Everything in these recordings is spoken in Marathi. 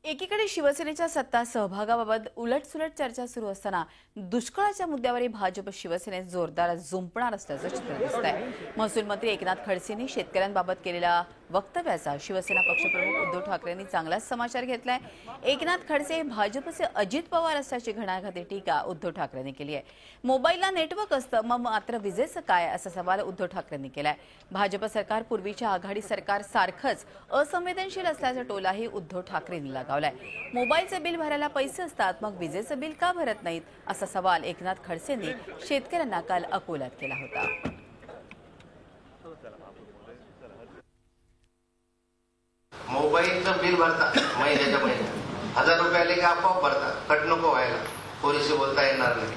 एकीकडे शिवसेनेच्या सत्ता सहभागाबाबत उलटसुलट चर्चा सुरू असताना दुष्काळाच्या मुद्द्यावरही भाजप शिवसेनेत जोरदार जुंपणार असल्याचं चित्र दिसतंय। महसूल मंत्री एकनाथ खडसेंनी शेतकऱ्यांबाबत केलेल्या वक्तव्याचा शिवसेना पक्षप्रमुख उद्धव ठाकरेंनी चांगलाच समाचार घेतलाय। एकनाथ खडसे हे भाजपचे अजित पवार असल्याची घणाघाती टीका उद्धव ठाकरेंनी केली आहे। मोबाईलला नेटवर्क असतं मग मात्र विजेचं काय असा सवाल उद्धव ठाकरेंनी केलाय। भाजप सरकार पूर्वीच्या आघाडी सरकार सारखंच असंवेदनशील असल्याचा टोलाही उद्धव ठाकरेंनी लगावलाय। मोबाईलचे बिल भरायला पैसे असतात मग विजेचं बिल का भरत नाहीत असा सवाल एकनाथ खडसेंनी शेतकऱ्यांना काल अकोल्यात केला होता। मोबाईलचं बिल भरतात महिन्याच्या महिन्यात 1000 रुपये आले की आपोआप भरतात, कट नको व्हायला, पोलिसी बोलता येणार नाही,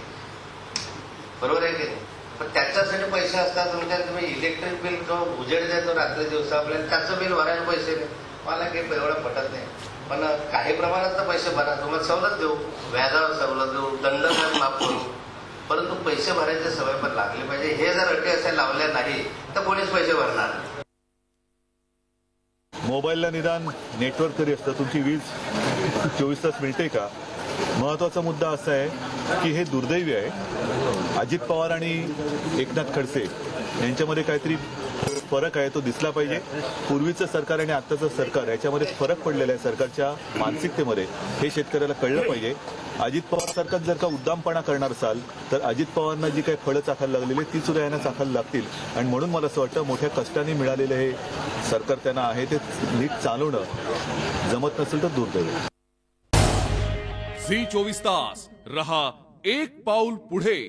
बरोबर आहे की नाही? पण त्याच्यासाठी पैसे असतात तुमच्या। तुम्ही इलेक्ट्रिक बिल जो उजेड देतो रात्री दिवसा आपल्याला त्याचं बिल भरायला पैसे नाही, मला काही एवढं पटत नाही। पण काही प्रमाणात तर पैसे भरा, तुम्हाला सवलत देऊ, व्याजावर सवलत देऊ, दंड माफ करू, परंतु पैसे भरायची सवय पण लागली पाहिजे। हे जर अटी असे लावल्या नाही तर कोणीच पैसे भरणार नाही। मोबाईलला निदान नेटवर्क तरी असतं, तुमची वीज 24 तास मिळते का? महत्वाचा मुद्दा असा आहे की हे दुर्दैवी आहे। अजित पवार आणि एकनाथ खडसे यांच्यामध्ये काहीतरी फरक आहे, तो दिसला पाहिजे। पूर्वीचं सरकार आणि आत्ताचं सरकार याच्यामध्ये फरक पडलेला आहे सरकारच्या मानसिकतेमध्ये, हे शेतकऱ्याला कळलं पाहिजे। अजित पवार सरकार जर का उद्दामपणा करणार असाल तर अजित पवारांना जी काही फळं चाखायला लागलेली ती सुद्धा यांना चाखायला लागतील। आणि म्हणून मला असं वाटतं मोठ्या कष्टाने मिळालेलं हे सरकार त्यांना आहे ते नीट चालवणं जमत नसेल तर दुर्दैव। झी 24 तास रहा एक पाऊल पुढे।